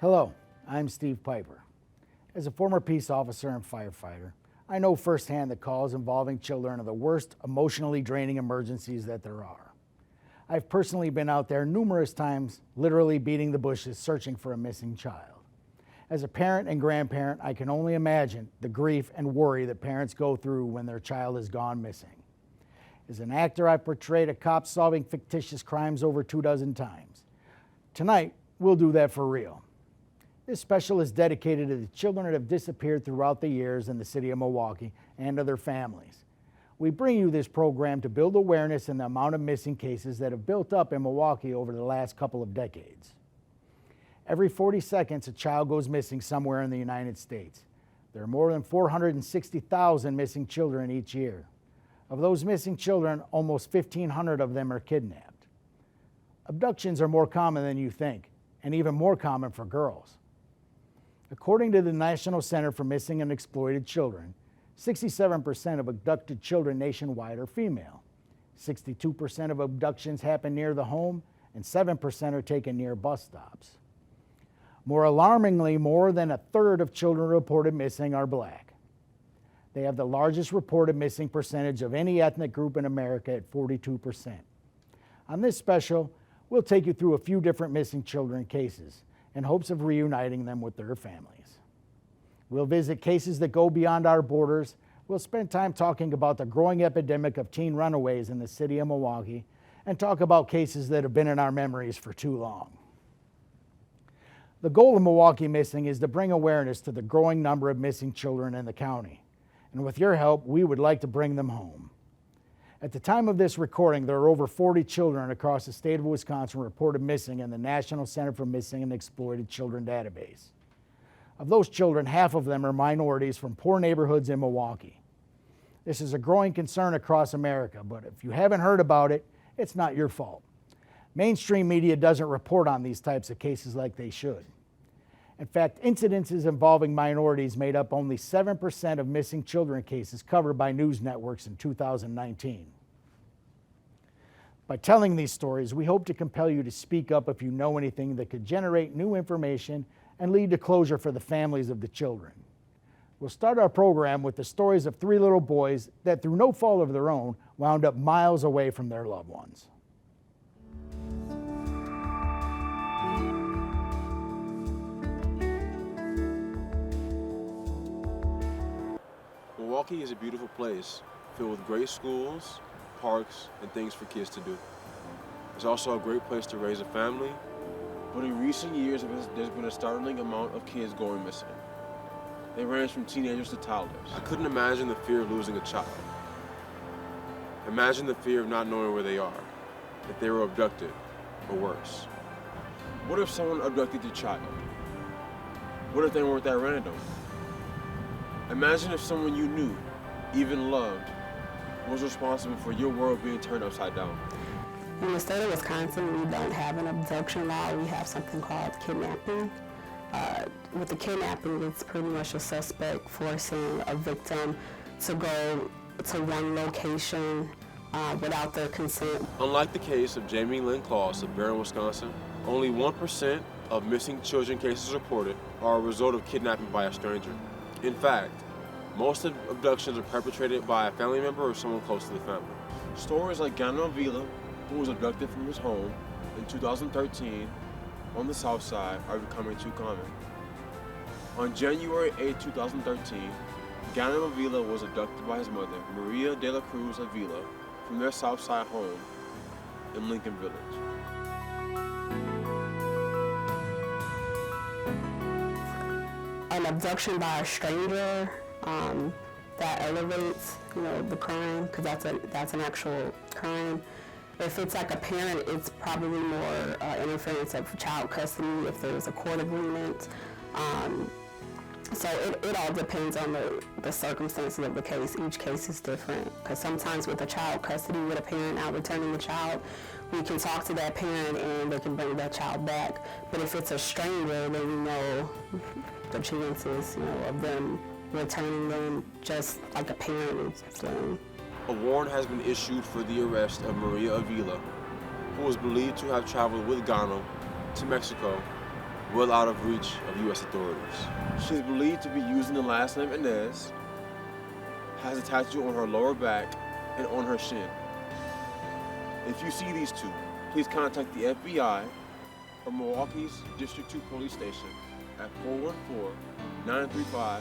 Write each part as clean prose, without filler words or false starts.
Hello, I'm Steve Piper. As a former peace officer and firefighter, I know firsthand that calls involving children are the worst emotionally draining emergencies that there are. I've personally been out there numerous times, literally beating the bushes searching for a missing child. As a parent and grandparent, I can only imagine the grief and worry that parents go through when their child has gone missing. As an actor, I've portrayed a cop solving fictitious crimes over 24 times. Tonight, we'll do that for real. This special is dedicated to the children that have disappeared throughout the years in the city of Milwaukee and to their families. We bring you this program to build awareness in the amount of missing cases that have built up in Milwaukee over the last couple of decades. Every 40 seconds, a child goes missing somewhere in the United States. There are more than 460,000 missing children each year. Of those missing children, almost 1,500 of them are kidnapped. Abductions are more common than you think, and even more common for girls. According to the National Center for Missing and Exploited Children, 67% of abducted children nationwide are female. 62% of abductions happen near the home, and 7% are taken near bus stops. More alarmingly, more than a third of children reported missing are black. They have the largest reported missing percentage of any ethnic group in America at 42%. On this special, we'll take you through a few different missing children cases in hopes of reuniting them with their families. We'll visit cases that go beyond our borders. We'll spend time talking about the growing epidemic of teen runaways in the city of Milwaukee and talk about cases that have been in our memories for too long. The goal of Milwaukee Missing is to bring awareness to the growing number of missing children in the county. And with your help, we would like to bring them home. At the time of this recording, there are over 40 children across the state of Wisconsin reported missing in the National Center for Missing and Exploited Children database. Of those children, half of them are minorities from poor neighborhoods in Milwaukee. This is a growing concern across America, but if you haven't heard about it, it's not your fault. Mainstream media doesn't report on these types of cases like they should. In fact, incidences involving minorities made up only 7% of missing children cases covered by news networks in 2019. By telling these stories, we hope to compel you to speak up if you know anything that could generate new information and lead to closure for the families of the children. We'll start our program with the stories of 3 little boys that, through no fault of their own, wound up miles away from their loved ones. Milwaukee is a beautiful place, filled with great schools, parks, and things for kids to do. It's also a great place to raise a family, but in recent years, there's been a startling amount of kids going missing. They range from teenagers to toddlers. I couldn't imagine the fear of losing a child. Imagine the fear of not knowing where they are, if they were abducted, or worse. What if someone abducted your child? What if they weren't that random? Imagine if someone you knew, even loved, was responsible for your world being turned upside down. In the state of Wisconsin, we don't have an abduction law. We have something called kidnapping. With the kidnapping, it's pretty much a suspect forcing a victim to go to one location without their consent. Unlike the case of Jamie Lynn Claus of Barron, Wisconsin, only 1% of missing children cases reported are a result of kidnapping by a stranger. In fact, most of abductions are perpetrated by a family member or someone close to the family. Stories like Gano Avila, who was abducted from his home in 2013 on the south side, are becoming too common. On January 8, 2013, Gano Avila was abducted by his mother, Maria de la Cruz Avila, from their south side home in Lincoln Village. An abduction by a stranger, that elevates, the crime, because that's an actual crime. If it's like a parent, it's probably more interference of child custody if there's a court agreement. So it all depends on the circumstances of the case. Each case is different, because sometimes with a child custody with a parent not returning the child, we can talk to that parent and they can bring that child back. But if it's a stranger, then we know the chances, of them returning them just like a parent is doing. A warrant has been issued for the arrest of Maria Avila, who was believed to have traveled with Gano to Mexico well out of reach of U.S. authorities. She is believed to be using the last name Inez, has a tattoo on her lower back and on her shin. If you see these two, please contact the FBI or Milwaukee's District 2 Police Station at 414-935-7222.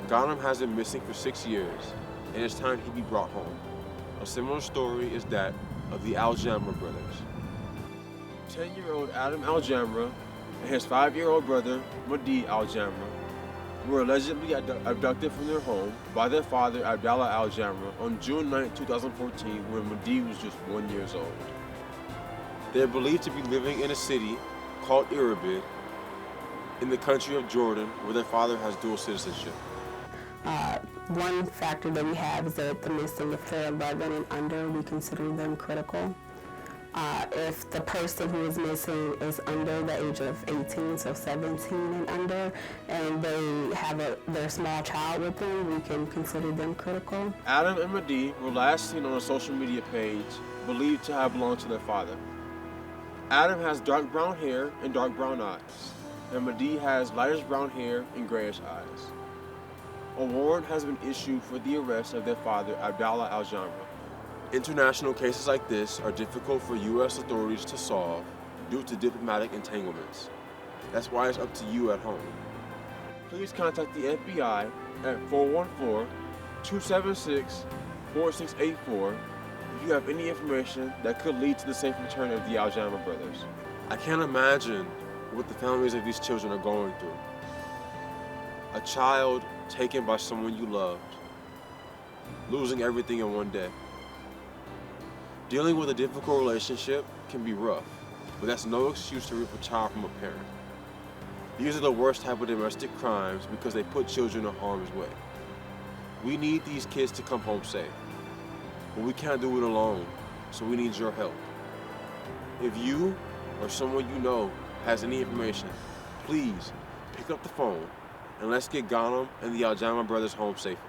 Ghanem has been missing for 6 years, and it's time he be brought home. A similar story is that of the Aljamra brothers. 10-year-old Adam Aljamra and his 5-year-old brother, Mahdi Aljamra, were allegedly abducted from their home by their father, Abdallah Aljamra, on June 9, 2014, when Mahdi was just 1 year old. They are believed to be living in a city called Irabid in the country of Jordan, where their father has dual citizenship. One factor that we have is that the missing, if they're 11 and under, we consider them critical. If the person who is missing is under the age of 18, so 17 and under, and they have their small child with them, we can consider them critical. Adam and Mahdi were last seen on a social media page believed to have belonged to their father. Adam has dark brown hair and dark brown eyes, and Mahdi has lightish brown hair and grayish eyes. A warrant has been issued for the arrest of their father, Abdallah Aljamra. International cases like this are difficult for U.S. authorities to solve due to diplomatic entanglements. That's why it's up to you at home. Please contact the FBI at 414-276-4684 if you have any information that could lead to the safe return of the Aljamra brothers. I can't imagine what the families of these children are going through. A child taken by someone you loved, losing everything in one day. Dealing with a difficult relationship can be rough, but that's no excuse to rip a child from a parent. These are the worst type of domestic crimes because they put children in harm's way. We need these kids to come home safe, but we can't do it alone, so we need your help. If you or someone you know has any information, please pick up the phone and let's get Ghanem and the Aljamra brothers home safely.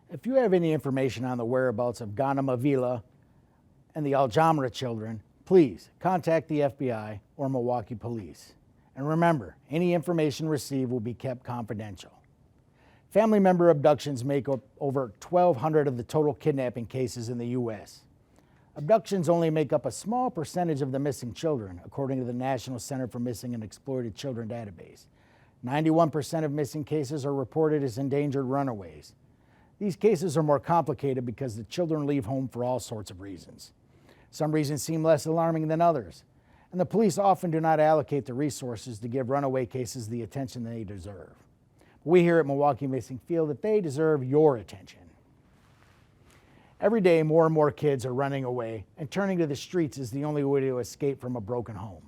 If you have any information on the whereabouts of Ghanem Avila and the Aljamra children, please contact the FBI or Milwaukee Police. And remember, any information received will be kept confidential. Family member abductions make up over 1,200 of the total kidnapping cases in the U.S. Abductions only make up a small percentage of the missing children, according to the National Center for Missing and Exploited Children database. 91% of missing cases are reported as endangered runaways. These cases are more complicated because the children leave home for all sorts of reasons. Some reasons seem less alarming than others, and the police often do not allocate the resources to give runaway cases the attention they deserve. We here at Milwaukee Missing feel that they deserve your attention. Every day, more and more kids are running away, and turning to the streets is the only way to escape from a broken home.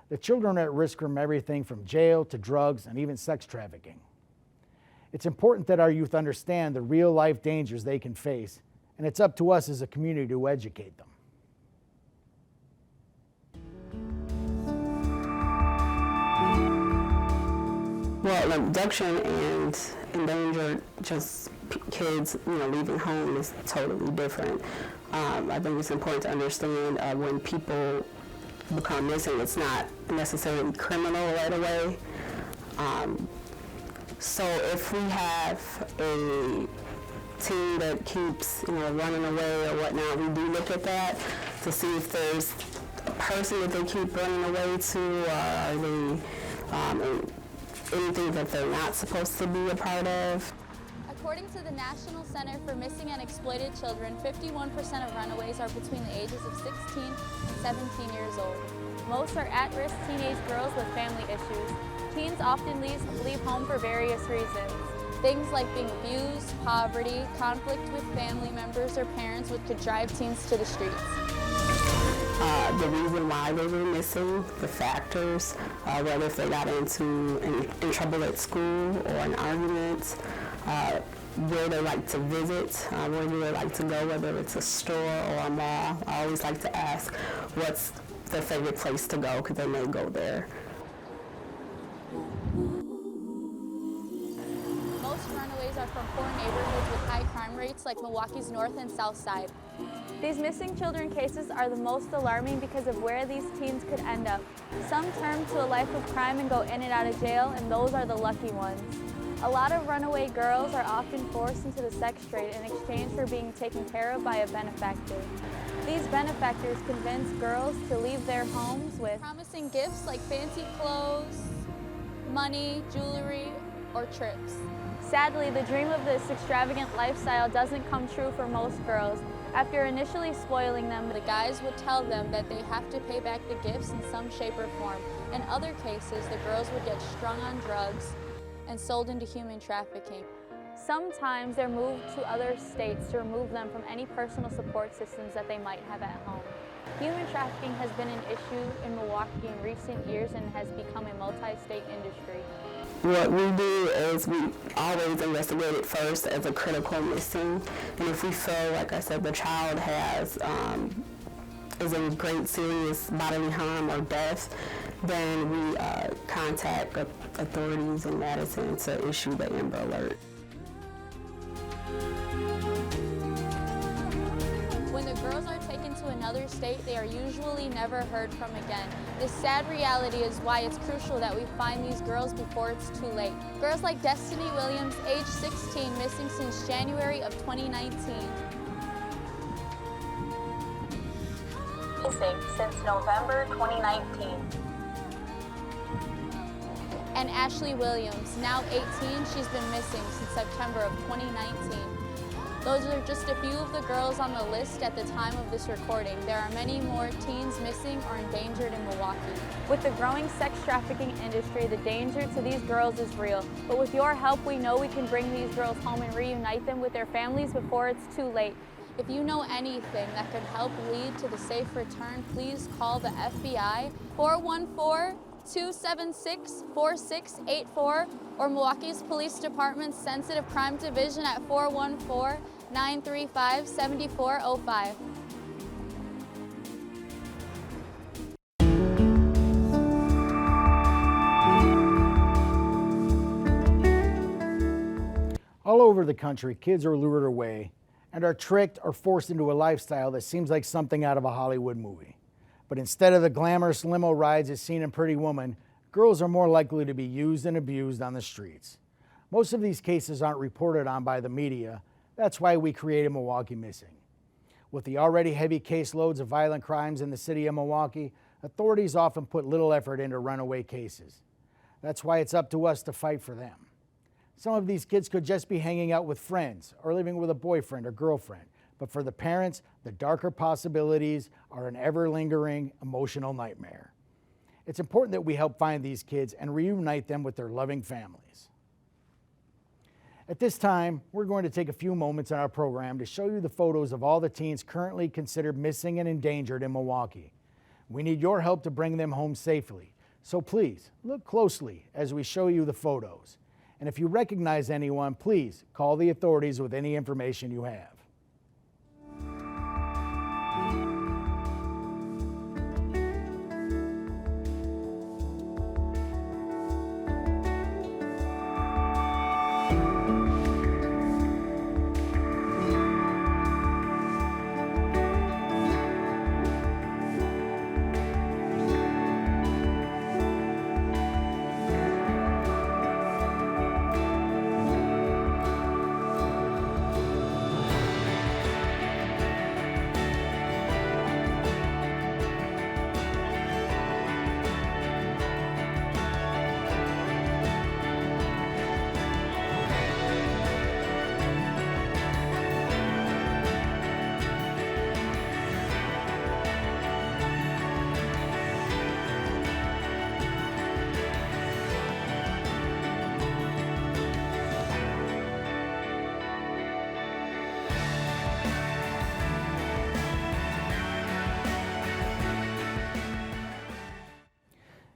The children are at risk from everything from jail to drugs and even sex trafficking. It's important that our youth understand the real-life dangers they can face, and it's up to us as a community to educate them. Well, abduction and endangered kids, leaving home is totally different. I think it's important to understand when people become missing, it's not necessarily criminal right away. So if we have a team that keeps, running away or whatnot, we do look at that to see if there's a person that they keep running away to, or are they anything that they're not supposed to be a part of. According to the National Center for Missing and Exploited Children, 51% of runaways are between the ages of 16 and 17 years old. Most are at-risk teenage girls with family issues. Teens often leave home for various reasons. Things like being abused, poverty, conflict with family members or parents, which could drive teens to the streets. The reason why they were missing, the factors, whether if they got in trouble at school or an argument, where they like to visit, where they like to go, whether it's a store or a mall. I always like to ask what's their favorite place to go, because they may go there. Most runaways are streets like Milwaukee's North and South Side. These missing children cases are the most alarming because of where these teens could end up. Some turn to a life of crime and go in and out of jail, and those are the lucky ones. A lot of runaway girls are often forced into the sex trade in exchange for being taken care of by a benefactor. These benefactors convince girls to leave their homes with promising gifts like fancy clothes, money, jewelry, or trips. Sadly, the dream of this extravagant lifestyle doesn't come true for most girls. After initially spoiling them, the guys would tell them that they have to pay back the gifts in some shape or form. In other cases, the girls would get strung on drugs and sold into human trafficking. Sometimes they're moved to other states to remove them from any personal support systems that they might have at home. Human trafficking has been an issue in Milwaukee in recent years and has become a multi-state industry. What we do is we always investigate it first as a critical missing, and if we feel, like I said, the child is in great serious bodily harm or death, then we contact authorities in Madison to issue the Amber Alert. When the girls are taken to another state, they are usually never heard from again. This sad reality is why it's crucial that we find these girls before it's too late. Girls like Destiny Williams, age 16, missing since January of 2019. Missing since November 2019. And Ashley Williams, now 18, she's been missing since September of 2019. Those are just a few of the girls on the list at the time of this recording. There are many more teens missing or endangered in Milwaukee. With the growing sex trafficking industry, the danger to these girls is real. But with your help, we know we can bring these girls home and reunite them with their families before it's too late. If you know anything that could help lead to the safe return, please call the FBI 414-276-4684 or Milwaukee's Police Department's Sensitive Crime Division at 414-935-7405. All over the country, kids are lured away and are tricked or forced into a lifestyle that seems like something out of a Hollywood movie. But instead of the glamorous limo rides as seen in Pretty Woman, girls are more likely to be used and abused on the streets. Most of these cases aren't reported on by the media. That's why we created Milwaukee Missing. With the already heavy caseloads of violent crimes in the city of Milwaukee, authorities often put little effort into runaway cases. That's why it's up to us to fight for them. Some of these kids could just be hanging out with friends or living with a boyfriend or girlfriend. But for the parents, the darker possibilities are an ever-lingering emotional nightmare. It's important that we help find these kids and reunite them with their loving families. At this time, we're going to take a few moments in our program to show you the photos of all the teens currently considered missing and endangered in Milwaukee. We need your help to bring them home safely. So please, look closely as we show you the photos. And if you recognize anyone, please call the authorities with any information you have.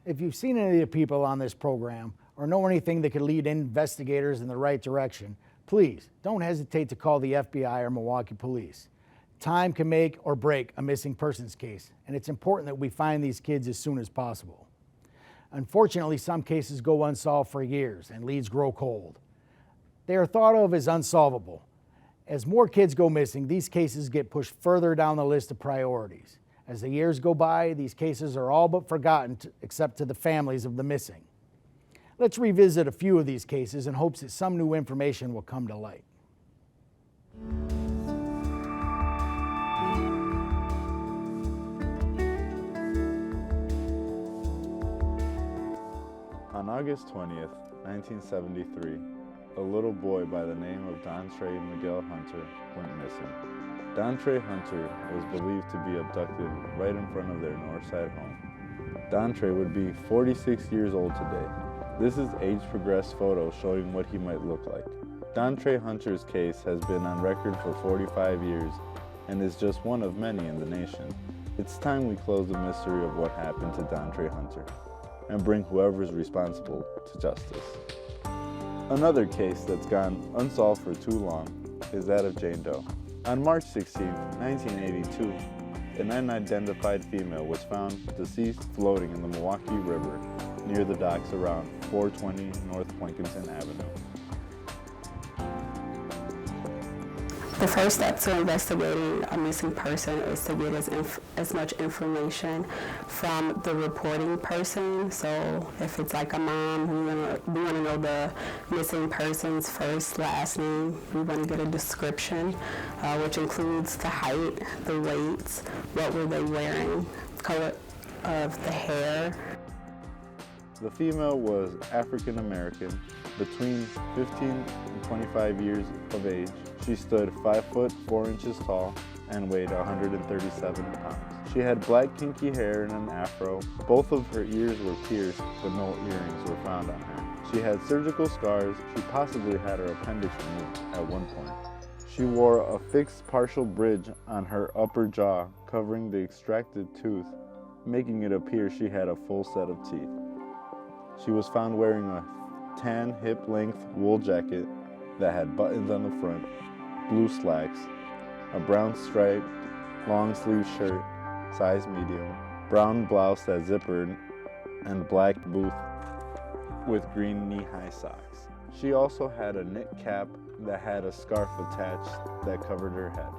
If you've seen any of the people on this program or know anything that could lead investigators in the right direction, please don't hesitate to call the FBI or Milwaukee Police. Time can make or break a missing persons case, and it's important that we find these kids as soon as possible. Unfortunately, some cases go unsolved for years and leads grow cold. They are thought of as unsolvable, As more kids go missing, these cases get pushed further down the list of priorities. As the years go by, these cases are all but forgotten except to the families of the missing. Let's revisit a few of these cases in hopes that some new information will come to light. On August 20th, 1973, a little boy by the name of Dontre Miguel Hunter went missing. Dontre Hunter was believed to be abducted right in front of their Northside home. Dontre would be 46 years old today. This is age-progressed photo showing what he might look like. Dontre Hunter's case has been on record for 45 years and is just one of many in the nation. It's time we close the mystery of what happened to Dontre Hunter and bring whoever is responsible to justice. Another case that's gone unsolved for too long is that of Jane Doe. On March 16, 1982, an unidentified female was found deceased floating in the Milwaukee River near the docks around 420 North Plankinton Avenue. The first step to investigating a missing person is to get as much information from the reporting person. So if it's like a mom, we want to know the missing person's first, last name. We want to get a description, which includes the height, the weight, what were they wearing, color of the hair. The female was African American, between 15 and 25 years of age. She stood 5 foot 4 inches tall and weighed 137 pounds. She had black kinky hair and an afro. Both of her ears were pierced, but no earrings were found on her. She had surgical scars. She possibly had her appendix removed at one point. She wore a fixed partial bridge on her upper jaw, covering the extracted tooth, making it appear she had a full set of teeth. She was found wearing a tan hip-length wool jacket that had buttons on the front, blue slacks, a brown striped long-sleeve shirt, size medium, brown blouse that zippered, and black boots with green knee-high socks. She also had a knit cap that had a scarf attached that covered her head.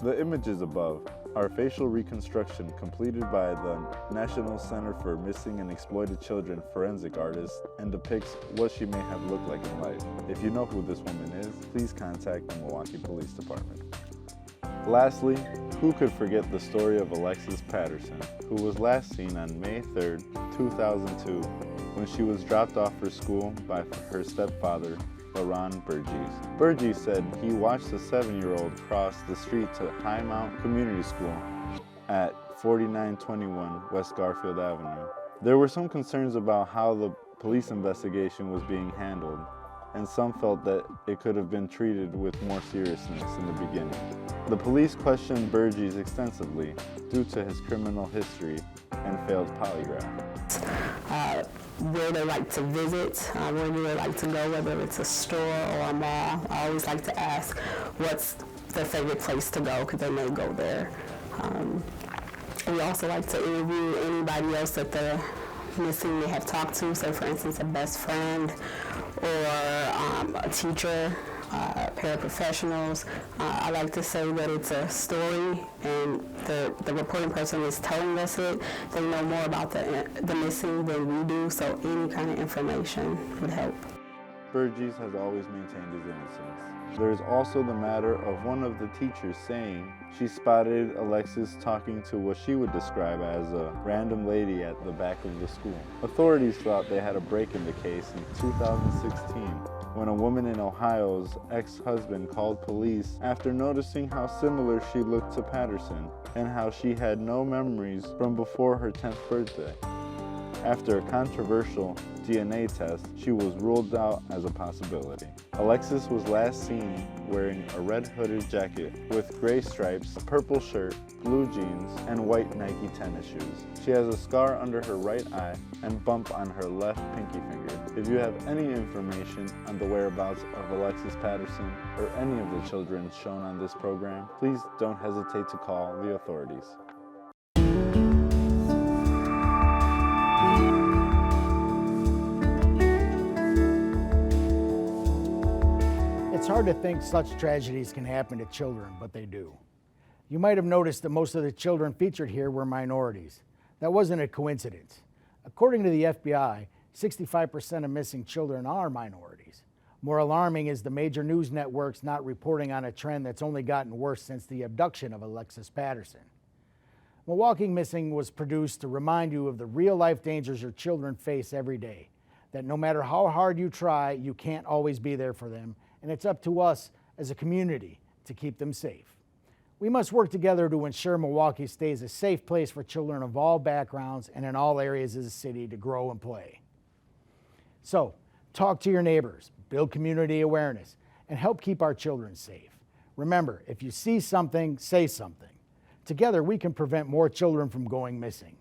The images above are facial reconstruction completed by the National Center for Missing and Exploited Children forensic artists and depicts what she may have looked like in life. If you know who this woman is, please contact the Milwaukee Police Department. Lastly, who could forget the story of Alexis Patterson, who was last seen on May 3rd, 2002, when she was dropped off for school by her stepfather, LaRon Burgess. Burgess said he watched the 7-year-old cross the street to High Mount Community School at 4921 West Garfield Avenue. There were some concerns about how the police investigation was being handled, and some felt that it could have been treated with more seriousness in the beginning. The police questioned Burgess extensively due to his criminal history and failed polygraph. Where they like to visit, where do they like to go, whether it's a store or a mall. I always like to ask what's their favorite place to go, because they may go there. We also like to interview anybody else that the missing may have talked to, so for instance a best friend or a teacher, paraprofessionals. I like to say that it's a story, and the reporting person is telling us it. They know more about the missing than we do, so any kind of information would help. Burgess has always maintained his innocence. There is also the matter of one of the teachers saying she spotted Alexis talking to what she would describe as a random lady at the back of the school. Authorities thought they had a break in the case in 2016 when a woman in Ohio's ex-husband called police after noticing how similar she looked to Patterson and how she had no memories from before her 10th birthday. After a controversial DNA test, she was ruled out as a possibility. Alexis was last seen wearing a red hooded jacket with gray stripes, a purple shirt, blue jeans, and white Nike tennis shoes. She has a scar under her right eye and bump on her left pinky finger. If you have any information on the whereabouts of Alexis Patterson or any of the children shown on this program, please don't hesitate to call the authorities. It's hard hard to think such tragedies can happen to children, but they do. You might have noticed that most of the children featured here were minorities. That wasn't a coincidence. According to the FBI, 65% of missing children are minorities. More alarming is the major news networks not reporting on a trend that's only gotten worse since the abduction of Alexis Patterson. Milwaukee Missing was produced to remind you of the real-life dangers your children face every day, that no matter how hard you try, you can't always be there for them, and it's up to us as a community to keep them safe. We must work together to ensure Milwaukee stays a safe place for children of all backgrounds and in all areas of the city to grow and play. So, talk to your neighbors, build community awareness, and help keep our children safe. Remember, if you see something, say something. Together, we can prevent more children from going missing.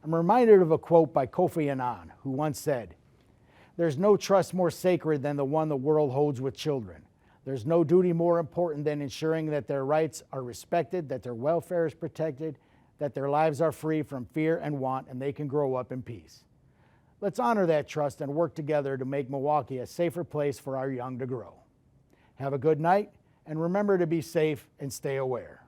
I'm reminded of a quote by Kofi Annan, who once said, "There's no trust more sacred than the one the world holds with children. There's no duty more important than ensuring that their rights are respected, that their welfare is protected, that their lives are free from fear and want, and they can grow up in peace." Let's honor that trust and work together to make Milwaukee a safer place for our young to grow. Have a good night, and remember to be safe and stay aware.